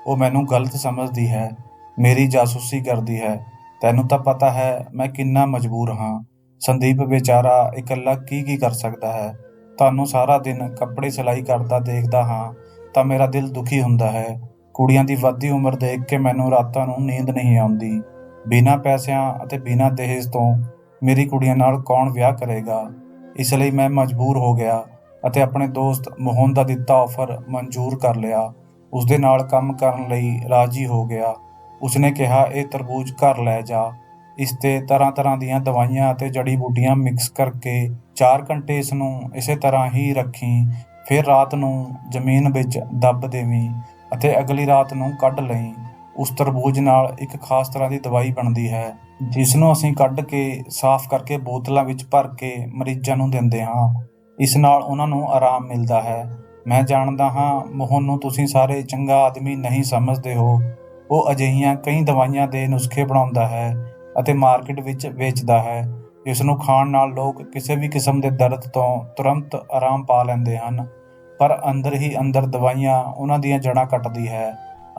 ਉਹ ਮੈਨੂੰ ਗਲਤ ਸਮਝਦੀ ਹੈ, ਮੇਰੀ ਜਾਸੂਸੀ ਕਰਦੀ ਹੈ। ਤੈਨੂੰ ਤਾਂ ਪਤਾ ਹੈ ਮੈਂ ਕਿੰਨਾ ਮਜਬੂਰ ਹਾਂ। ਸੰਦੀਪ ਵਿਚਾਰਾ ਇਕੱਲਾ ਕੀ ਕਰ ਸਕਦਾ ਹੈ। ਤੁਹਾਨੂੰ ਸਾਰਾ ਦਿਨ ਕੱਪੜੇ ਸਿਲਾਈ ਕਰਦਾ ਦੇਖਦਾ ਹਾਂ ਤਾਂ ਮੇਰਾ ਦਿਲ ਦੁਖੀ ਹੁੰਦਾ ਹੈ। ਕੁੜੀਆਂ ਦੀ ਵੱਧਦੀ ਉਮਰ ਦੇਖ ਕੇ ਮੈਨੂੰ ਰਾਤਾਂ ਨੂੰ ਨੀਂਦ ਨਹੀਂ ਆਉਂਦੀ। ਬਿਨਾਂ ਪੈਸਿਆਂ ਅਤੇ ਬਿਨਾਂ ਦਹੇਜ ਤੋਂ ਮੇਰੀ ਕੁੜੀਆਂ ਨਾਲ ਕੌਣ ਵਿਆਹ ਕਰੇਗਾ? ਇਸ ਲਈ ਮੈਂ ਮਜਬੂਰ ਹੋ ਗਿਆ ਅਤੇ ਆਪਣੇ ਦੋਸਤ ਮੋਹਨ ਦਾ ਦਿੱਤਾ ਆਫਰ ਮਨਜ਼ੂਰ ਕਰ ਲਿਆ। ਉਸਦੇ ਨਾਲ ਕੰਮ ਕਰਨ ਲਈ ਰਾਜ਼ੀ ਹੋ ਗਿਆ। ਉਸਨੇ ਕਿਹਾ, ਇਹ ਤਰਬੂਜ ਘਰ ਲੈ ਜਾ, ਇਸ ਤੇ ਤਰ੍ਹਾਂ-ਤਰ੍ਹਾਂ ਦੀਆਂ ਦਵਾਈਆਂ ਅਤੇ ਜੜੀ ਬੂਟੀਆਂ ਮਿਕਸ ਕਰਕੇ 4 ਘੰਟੇ ਇਸ ਨੂੰ ਇਸੇ ਤਰ੍ਹਾਂ ਹੀ ਰੱਖੀਂ, ਫਿਰ ਰਾਤ ਨੂੰ ਜ਼ਮੀਨ ਵਿੱਚ ਦੱਬ ਦੇਵੀਂ ਅਤੇ ਅਗਲੀ ਰਾਤ ਨੂੰ ਕੱਢ ਲਈਂ। ਉਸ ਤਰਬੂਜ ਨਾਲ ਇੱਕ ਖਾਸ ਤਰ੍ਹਾਂ ਦੀ ਦਵਾਈ ਬਣਦੀ ਹੈ, ਜਿਸ ਨੂੰ ਅਸੀਂ ਕੱਢ ਕੇ ਸਾਫ਼ ਕਰਕੇ ਬੋਤਲਾਂ ਵਿੱਚ ਭਰ ਕੇ ਮਰੀਜ਼ਾਂ ਨੂੰ ਦਿੰਦੇ ਹਾਂ। ਇਸ ਨਾਲ ਉਹਨਾਂ ਨੂੰ ਆਰਾਮ ਮਿਲਦਾ ਹੈ। ਮੈਂ ਜਾਣਦਾ ਹਾਂ ਮੋਹਨ ਨੂੰ ਤੁਸੀਂ ਸਾਰੇ ਚੰਗਾ ਆਦਮੀ ਨਹੀਂ ਸਮਝਦੇ ਹੋ। ਉਹ ਅਜਿਹੀਆਂ ਕਈ ਦਵਾਈਆਂ ਦੇ ਨੁਸਖੇ ਬਣਾਉਂਦਾ ਹੈ ਅਤੇ ਮਾਰਕੀਟ ਵਿੱਚ ਵੇਚਦਾ ਹੈ। ਇਸ ਨੂੰ ਖਾਣ ਨਾਲ ਲੋਕ ਕਿਸੇ ਵੀ ਕਿਸਮ ਦੇ ਦਰਦ ਤੋਂ ਤੁਰੰਤ ਆਰਾਮ ਪਾ ਲੈਂਦੇ ਹਨ, ਪਰ ਅੰਦਰ ਹੀ ਅੰਦਰ ਦਵਾਈਆਂ ਉਹਨਾਂ ਦੀਆਂ ਜੜ੍ਹਾਂ ਕੱਟਦੀ ਹੈ।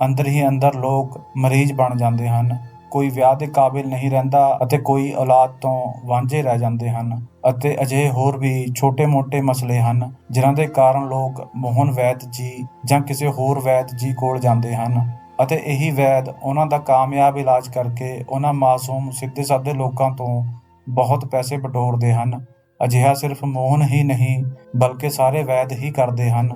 ਅੰਦਰ ਹੀ ਅੰਦਰ ਲੋਕ ਮਰੀਜ਼ ਬਣ ਜਾਂਦੇ ਹਨ। ਕੋਈ ਵਿਆਹ ਦੇ ਕਾਬਿਲ ਨਹੀਂ ਰਹਿੰਦਾ ਅਤੇ ਕੋਈ ਔਲਾਦ ਤੋਂ ਵਾਂਝੇ ਰਹਿ ਜਾਂਦੇ ਹਨ। ਅਤੇ ਅਜਿਹੇ ਹੋਰ ਵੀ ਛੋਟੇ-ਮੋਟੇ ਮਸਲੇ ਹਨ ਜਿਨ੍ਹਾਂ ਦੇ ਕਾਰਨ ਲੋਕ ਮੋਹਨ ਵੈਦ ਜੀ ਜਾਂ ਕਿਸੇ ਹੋਰ ਵੈਦ ਜੀ ਕੋਲ ਜਾਂਦੇ ਹਨ ਅਤੇ ਇਹੀ ਵੈਦ ਉਹਨਾਂ ਦਾ ਕਾਮਯਾਬ ਇਲਾਜ ਕਰਕੇ ਉਹਨਾਂ ਮਾਸੂਮ ਸਿੱਧੇ-ਸਾਦੇ ਲੋਕਾਂ ਤੋਂ ਬਹੁਤ ਪੈਸੇ ਬਟੋਰਦੇ ਹਨ। ਅਜਿਹਾ ਸਿਰਫ ਮੋਹਨ ਹੀ ਨਹੀਂ ਬਲਕਿ ਸਾਰੇ ਵੈਦ ਹੀ ਕਰਦੇ ਹਨ।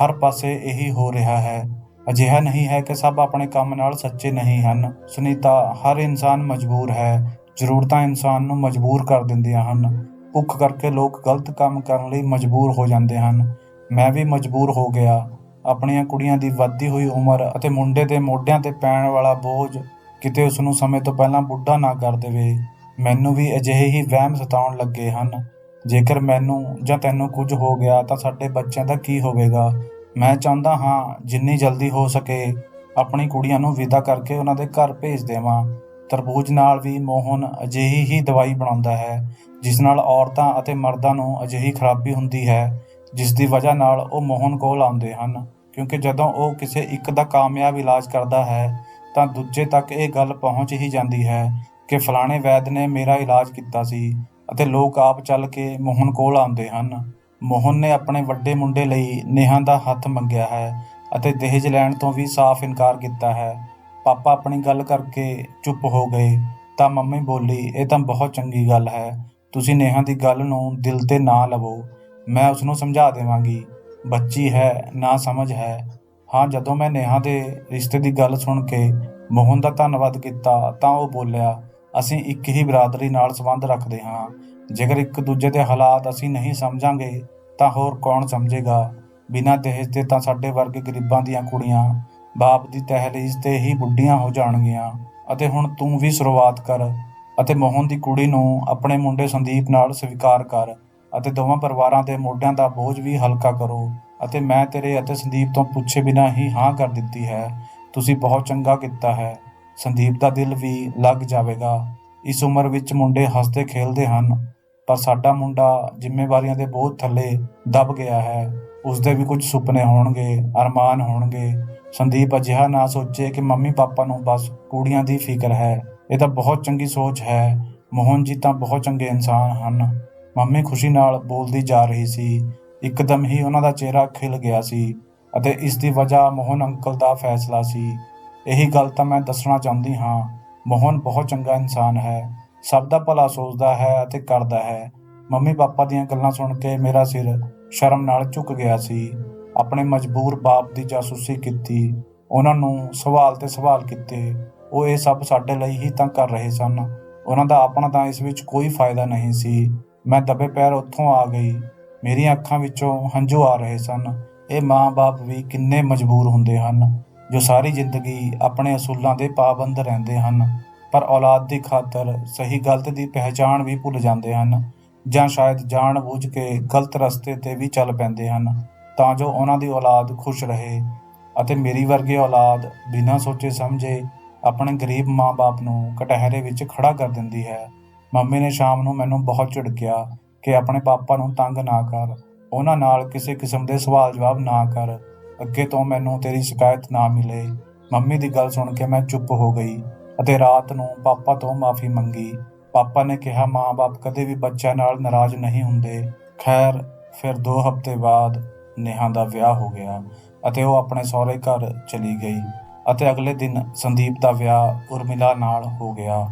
ਹਰ ਪਾਸੇ ਇਹੀ ਹੋ ਰਿਹਾ ਹੈ। ਅਜਿਹਾ ਨਹੀਂ ਹੈ ਕਿ ਸਭ ਆਪਣੇ ਕੰਮ ਨਾਲ ਸੱਚੇ ਨਹੀਂ ਹਨ ਸੁਨੀਤਾ। ਹਰ ਇਨਸਾਨ ਮਜਬੂਰ ਹੈ। ਜ਼ਰੂਰਤਾਂ ਇਨਸਾਨ ਨੂੰ ਮਜਬੂਰ ਕਰ ਦਿੰਦੀਆਂ ਹਨ। ਭੁੱਖ ਕਰਕੇ ਲੋਕ ਗਲਤ ਕੰਮ ਕਰਨ ਲਈ ਮਜਬੂਰ ਹੋ ਜਾਂਦੇ ਹਨ। ਮੈਂ ਵੀ ਮਜਬੂਰ ਹੋ ਗਿਆ। ਆਪਣੀਆਂ ਕੁੜੀਆਂ ਦੀ ਵੱਧਦੀ ਹੋਈ ਉਮਰ ਅਤੇ ਮੁੰਡੇ ਦੇ ਮੋਢਿਆਂ ਤੇ ਪੈਣ ਵਾਲਾ ਬੋਝ ਕਿਤੇ ਉਸ ਨੂੰ ਸਮੇਂ ਤੋਂ ਪਹਿਲਾਂ ਬੁੱਢਾ ਨਾ ਕਰ ਦੇਵੇ। ਮੈਨੂੰ ਵੀ ਅਜਿਹੇ ਹੀ ਵਹਿਮ ਸਤਾਉਣ ਲੱਗੇ ਹਨ। ਜੇਕਰ ਮੈਨੂੰ ਜਾਂ ਤੈਨੂੰ ਕੁਝ ਹੋ ਗਿਆ ਤਾਂ ਸਾਡੇ ਬੱਚਿਆਂ ਦਾ ਕੀ ਹੋਵੇਗਾ। ਮੈਂ ਚਾਹੁੰਦਾ ਹਾਂ ਜਿੰਨੀ ਜਲਦੀ ਹੋ ਸਕੇ ਆਪਣੀ ਕੁੜੀਆਂ ਨੂੰ ਵਿਦਾ ਕਰਕੇ ਉਹਨਾਂ ਦੇ ਘਰ ਭੇਜ ਦੇਵਾਂ। ਤਰਬੂਜ ਨਾਲ ਵੀ ਮੋਹਨ ਅਜਿਹੀ ਹੀ ਦਵਾਈ ਬਣਾਉਂਦਾ ਹੈ ਜਿਸ ਨਾਲ ਔਰਤਾਂ ਅਤੇ ਮਰਦਾਂ ਨੂੰ ਅਜਿਹੀ ਖਰਾਬੀ ਹੁੰਦੀ ਹੈ ਜਿਸ ਦੀ ਵਜ੍ਹਾ ਨਾਲ ਉਹ ਮੋਹਨ ਕੋਲ ਆਉਂਦੇ ਹਨ, ਕਿਉਂਕਿ ਜਦੋਂ ਉਹ ਕਿਸੇ ਇੱਕ ਦਾ ਕਾਮਯਾਬ ਇਲਾਜ ਕਰਦਾ ਹੈ ਤਾਂ ਦੂਜੇ ਤੱਕ ਇਹ ਗੱਲ ਪਹੁੰਚ ਹੀ ਜਾਂਦੀ ਹੈ ਕਿ ਫਲਾਣੇ ਵੈਦ ਨੇ ਮੇਰਾ ਇਲਾਜ ਕੀਤਾ ਸੀ ਅਤੇ ਲੋਕ ਆਪ ਚੱਲ ਕੇ ਮੋਹਨ ਕੋਲ ਆਉਂਦੇ ਹਨ। ਮੋਹਨ ਨੇ ਆਪਣੇ ਵੱਡੇ ਮੁੰਡੇ ਲਈ ਨੇਹਾ ਦਾ ਹੱਥ ਮੰਗਿਆ ਹੈ ਅਤੇ ਦਹੇਜ ਲੈਣ ਤੋਂ ਵੀ ਸਾਫ਼ ਇਨਕਾਰ ਕੀਤਾ ਹੈ। ਪਾਪਾ ਆਪਣੀ ਗੱਲ ਕਰਕੇ ਚੁੱਪ ਹੋ ਗਏ ਤਾਂ ਮੰਮੀ ਬੋਲੀ, ਇਹ ਤਾਂ ਬਹੁਤ ਚੰਗੀ ਗੱਲ ਹੈ। ਤੁਸੀਂ ਨੇਹਾ ਦੀ ਗੱਲ ਨੂੰ ਦਿਲ ਤੇ ਨਾ ਲਵੋ। ਮੈਂ ਉਸ ਨੂੰ ਸਮਝਾ ਦੇਵਾਂਗੀ। ਬੱਚੀ ਹੈ, ਨਾ ਸਮਝ ਹੈ। ਹਾਂ, ਜਦੋਂ ਮੈਂ ਨੇਹਾ ਦੇ ਰਿਸ਼ਤੇ ਦੀ ਗੱਲ ਸੁਣ ਕੇ ਮੋਹਨ ਦਾ ਧੰਨਵਾਦ ਕੀਤਾ ਤਾਂ ਉਹ ਬੋਲਿਆ, ਅਸੀਂ ਇੱਕ ਹੀ ਬਰਾਦਰੀ ਨਾਲ ਸੰਬੰਧ ਰੱਖਦੇ ਹਾਂ। ਜੇਕਰ ਇੱਕ ਦੂਜੇ ਦੇ ਹਾਲਾਤ ਅਸੀਂ ਨਹੀਂ ਸਮਝਾਂਗੇ ਤਾਂ ਹੋਰ ਕੌਣ ਸਮਝੇਗਾ। ਬਿਨਾਂ ਦਹੇਜ ਦੇ ਤਾਂ ਸਾਡੇ ਵਰਗੇ ਗਰੀਬਾਂ ਦੀਆਂ ਕੁੜੀਆਂ ਬਾਪ ਦੀ ਦਹਿਲੀਜ਼ ਤੇ ਹੀ ਬੁੱਢੀਆਂ ਹੋ ਜਾਣਗੀਆਂ। ਅਤੇ ਹੁਣ ਤੂੰ ਵੀ ਸ਼ੁਰੂਆਤ ਕਰ ਅਤੇ ਮੋਹਨ ਦੀ ਕੁੜੀ ਨੂੰ ਆਪਣੇ ਮੁੰਡੇ ਸੰਦੀਪ ਨਾਲ ਸਵੀਕਾਰ ਕਰ ਅਤੇ ਦੋਵਾਂ ਪਰਿਵਾਰਾਂ ਦੇ ਮੋਢਿਆਂ ਦਾ ਬੋਝ ਵੀ ਹਲਕਾ ਕਰੋ। ਅਤੇ ਮੈਂ ਤੇਰੇ ਅਤੇ ਸੰਦੀਪ ਤੋਂ ਪੁੱਛੇ ਬਿਨਾਂ ਹੀ ਹਾਂ ਕਰ ਦਿੱਤੀ ਹੈ। ਤੁਸੀਂ ਬਹੁਤ ਚੰਗਾ ਕੀਤਾ ਹੈ। ਸੰਦੀਪ ਦਾ ਦਿਲ ਵੀ ਲੱਗ ਜਾਵੇਗਾ। ਇਸ ਉਮਰ ਵਿੱਚ ਮੁੰਡੇ ਹੱਸਦੇ ਖੇਲਦੇ ਹਨ, ਪਰ ਸਾਡਾ ਮੁੰਡਾ ਜ਼ਿੰਮੇਵਾਰੀਆਂ ਦੇ ਬੋਝ ਥੱਲੇ ਦਬ ਗਿਆ ਹੈ। ਉਸਦੇ ਵੀ ਕੁਝ ਸੁਪਨੇ ਹੋਣਗੇ, ਅਰਮਾਨ ਹੋਣਗੇ। ਸੰਦੀਪ ਅਜਿਹਾ ਨਾ ਸੋਚੇ ਕਿ ਮੰਮੀ ਪਾਪਾ ਨੂੰ ਬਸ ਕੁੜੀਆਂ ਦੀ ਫਿਕਰ ਹੈ। ਇਹ ਤਾਂ ਬਹੁਤ ਚੰਗੀ ਸੋਚ ਹੈ। ਮੋਹਨ ਜੀ ਤਾਂ ਬਹੁਤ ਚੰਗੇ ਇਨਸਾਨ ਹਨ। ਮੰਮੀ ਖੁਸ਼ੀ ਨਾਲ ਬੋਲਦੀ ਜਾ ਰਹੀ ਸੀ। ਇੱਕਦਮ ਹੀ ਉਹਨਾਂ ਦਾ ਚਿਹਰਾ ਖਿਲ ਗਿਆ ਸੀ ਅਤੇ ਇਸ ਦੀ ਵਜ੍ਹਾ ਮੋਹਨ ਅੰਕਲ ਦਾ ਫੈਸਲਾ ਸੀ। ਇਹੀ ਗੱਲ ਤਾਂ ਮੈਂ ਦੱਸਣਾ ਚਾਹੁੰਦੀ ਹਾਂ। ਮੋਹਨ ਬਹੁਤ ਚੰਗਾ ਇਨਸਾਨ ਹੈ। ਸਭ ਦਾ ਭਲਾ ਸੋਚਦਾ ਹੈ ਅਤੇ ਕਰਦਾ ਹੈ। ਮੰਮੀ ਪਾਪਾ ਦੀਆਂ ਗੱਲਾਂ ਸੁਣ ਕੇ ਮੇਰਾ ਸਿਰ ਸ਼ਰਮ ਨਾਲ ਝੁਕ ਗਿਆ ਸੀ। ਆਪਣੇ ਮਜਬੂਰ ਬਾਪ ਦੀ ਜਾਸੂਸੀ ਕੀਤੀ, ਉਹਨਾਂ ਨੂੰ ਸਵਾਲ ਤੇ ਸਵਾਲ ਕੀਤੇ। ਉਹ ਇਹ ਸਭ ਸਾਡੇ ਲਈ ਹੀ ਤਾਂ ਕਰ ਰਹੇ ਸਨ। ਉਹਨਾਂ ਦਾ ਆਪਣਾ ਤਾਂ ਇਸ ਵਿੱਚ ਕੋਈ ਫਾਇਦਾ ਨਹੀਂ ਸੀ। ਮੈਂ ਦਬੇ ਪੈਰ ਉੱਥੋਂ ਆ ਗਈ। ਮੇਰੀਆਂ ਅੱਖਾਂ ਵਿੱਚੋਂ ਹੰਝੂ ਆ ਰਹੇ ਸਨ। ਇਹ ਮਾਂ-ਬਾਪ ਵੀ ਕਿੰਨੇ ਮਜਬੂਰ ਹੁੰਦੇ ਹਨ ਜੋ ਸਾਰੀ ਜ਼ਿੰਦਗੀ ਆਪਣੇ ਅਸੂਲਾਂ ਦੇ ਪਾਬੰਦ ਰਹਿੰਦੇ ਹਨ, ਪਰ ਔਲਾਦ ਦੀ ਖਾਤਰ ਸਹੀ ਗਲਤ ਦੀ ਪਹਿਚਾਣ ਵੀ ਭੁੱਲ ਜਾਂਦੇ ਹਨ, ਜਾਂ ਸ਼ਾਇਦ ਜਾਣ ਬੁੱਝ ਕੇ ਗਲਤ ਰਸਤੇ ਤੇ ਵੀ ਚੱਲ ਪੈਂਦੇ ਹਨ ਤਾਂ ਜੋ ਉਹਨਾਂ ਦੀ ਔਲਾਦ ਖੁਸ਼ ਰਹੇ। ਅਤੇ ਮੇਰੀ ਵਰਗੀ ਔਲਾਦ ਬਿਨਾਂ ਸੋਚੇ ਸਮਝੇ ਆਪਣੇ ਗਰੀਬ ਮਾਂ-ਬਾਪ ਨੂੰ ਕਟਹਿਰੇ ਵਿੱਚ ਖੜਾ ਕਰ ਦਿੰਦੀ ਹੈ। ਮੰਮੀ ਨੇ ਸ਼ਾਮ ਨੂੰ ਮੈਨੂੰ ਬਹੁਤ ਝਿੜਕਿਆ ਕਿ ਆਪਣੇ ਪਾਪਾ ਨੂੰ ਤੰਗ ਨਾ ਕਰ, ਉਹਨਾਂ ਨਾਲ ਕਿਸੇ ਕਿਸਮ ਦੇ ਸਵਾਲ ਜਵਾਬ ਨਾ ਕਰ, ਅੱਗੇ ਤੋਂ ਮੈਨੂੰ ਤੇਰੀ ਸ਼ਿਕਾਇਤ ਨਾ ਮਿਲੇ। ਮੰਮੀ ਦੀ ਗੱਲ ਸੁਣ ਕੇ ਮੈਂ ਚੁੱਪ ਹੋ ਗਈ ਅਤੇ ਰਾਤ ਨੂੰ ਪਾਪਾ ਤੋਂ ਮਾਫ਼ੀ ਮੰਗੀ। ਪਾਪਾ ਨੇ ਕਿਹਾ ਮਾਂ-ਬਾਪ ਕਦੇ ਵੀ ਬੱਚਿਆਂ ਨਾਲ ਨਾਰਾਜ਼ ਨਹੀਂ ਹੁੰਦੇ। ਖੈਰ, ਫਿਰ 2 ਹਫ਼ਤੇ ਬਾਅਦ ਨੇਹਾ ਦਾ ਵਿਆਹ ਹੋ ਗਿਆ ਅਤੇ ਉਹ ਆਪਣੇ ਸਹੁਰੇ ਘਰ ਚਲੀ ਗਈ ਅਤੇ ਅਗਲੇ ਦਿਨ ਸੰਦੀਪ ਦਾ ਵਿਆਹ ਉਰਮਿਲਾ ਨਾਲ ਹੋ ਗਿਆ।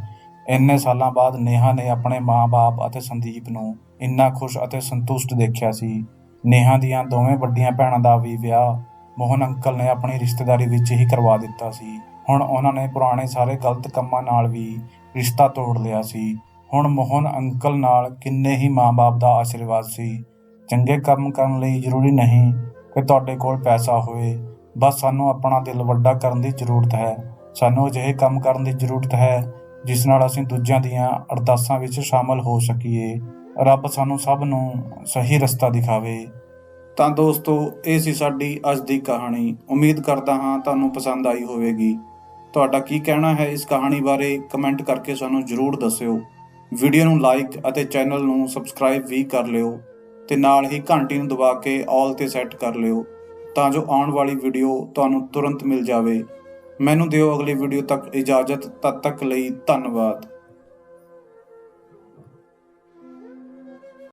ਇੰਨੇ ਸਾਲਾਂ ਬਾਅਦ ਨੇਹਾ ਨੇ ਆਪਣੇ ਮਾਂ-ਬਾਪ ਅਤੇ ਸੰਦੀਪ ਨੂੰ ਇੰਨਾ ਖੁਸ਼ ਅਤੇ ਸੰਤੁਸ਼ਟ ਦੇਖਿਆ ਸੀ। ਨੇਹਾ ਦੀਆਂ ਦੋਵੇਂ ਵੱਡੀਆਂ ਭੈਣਾਂ ਦਾ ਵੀ ਵਿਆਹ ਮੋਹਨ ਅੰਕਲ ਨੇ ਆਪਣੀ ਰਿਸ਼ਤੇਦਾਰੀ ਵਿੱਚ ਹੀ ਕਰਵਾ ਦਿੱਤਾ ਸੀ। ਹੁਣ ਉਹਨਾਂ ਨੇ ਪੁਰਾਣੇ ਸਾਰੇ ਗਲਤ ਕੰਮਾਂ ਨਾਲ ਵੀ ਰਿਸ਼ਤਾ ਤੋੜ ਲਿਆ ਸੀ। ਹੁਣ ਮੋਹਨ ਅੰਕਲ ਨਾਲ ਕਿੰਨੇ ਹੀ ਮਾਂ-ਬਾਪ ਦਾ ਆਸ਼ੀਰਵਾਦ ਸੀ। ਚੰਗੇ ਕੰਮ ਕਰਨ ਲਈ ਜ਼ਰੂਰੀ ਨਹੀਂ ਕਿ ਤੁਹਾਡੇ ਕੋਲ ਪੈਸਾ ਹੋਵੇ, ਬਸ ਸਾਨੂੰ ਆਪਣਾ ਦਿਲ ਵੱਡਾ ਕਰਨ ਦੀ ਜ਼ਰੂਰਤ ਹੈ। ਸਾਨੂੰ ਅਜਿਹੇ ਕੰਮ ਕਰਨ ਦੀ ਜ਼ਰੂਰਤ ਹੈ ਜਿਸ ਨਾਲ ਅਸੀਂ ਦੂਜਿਆਂ ਦੀਆਂ ਅਰਦਾਸਾਂ ਵਿੱਚ ਸ਼ਾਮਲ ਹੋ ਸਕੀਏ। ਰੱਬ ਸਾਨੂੰ ਸਭ ਨੂੰ ਸਹੀ ਰਸਤਾ ਦਿਖਾਵੇ। ਤਾਂ ਦੋਸਤੋ, ਇਹ ਸੀ ਸਾਡੀ ਅੱਜ ਦੀ ਕਹਾਣੀ। ਉਮੀਦ ਕਰਦਾ ਹਾਂ ਤੁਹਾਨੂੰ ਪਸੰਦ ਆਈ ਹੋਵੇਗੀ। ਤੁਹਾਡਾ ਕੀ ਕਹਿਣਾ ਹੈ ਇਸ ਕਹਾਣੀ ਬਾਰੇ ਕਮੈਂਟ ਕਰਕੇ ਸਾਨੂੰ ਜ਼ਰੂਰ ਦੱਸਿਓ। ਵੀਡੀਓ ਨੂੰ ਲਾਈਕ ਅਤੇ ਚੈਨਲ ਨੂੰ ਸਬਸਕ੍ਰਾਈਬ ਵੀ ਕਰ ਲਿਓ ਤੇ ਨਾਲ ਹੀ ਘੰਟੀ ਨੂੰ ਦਬਾ ਕੇ ਆਲ ਤੇ ਸੈੱਟ ਕਰ ਲਿਓ ਤਾਂ ਜੋ ਆਉਣ ਵਾਲੀ ਵੀਡੀਓ ਤੁਹਾਨੂੰ ਤੁਰੰਤ ਮਿਲ ਜਾਵੇ। ਮੈਨੂੰ ਦਿਓ ਅਗਲੀ ਵੀਡੀਓ ਤੱਕ ਇਜਾਜ਼ਤ। ਤਦ ਤੱਕ ਲਈ ਧੰਨਵਾਦ।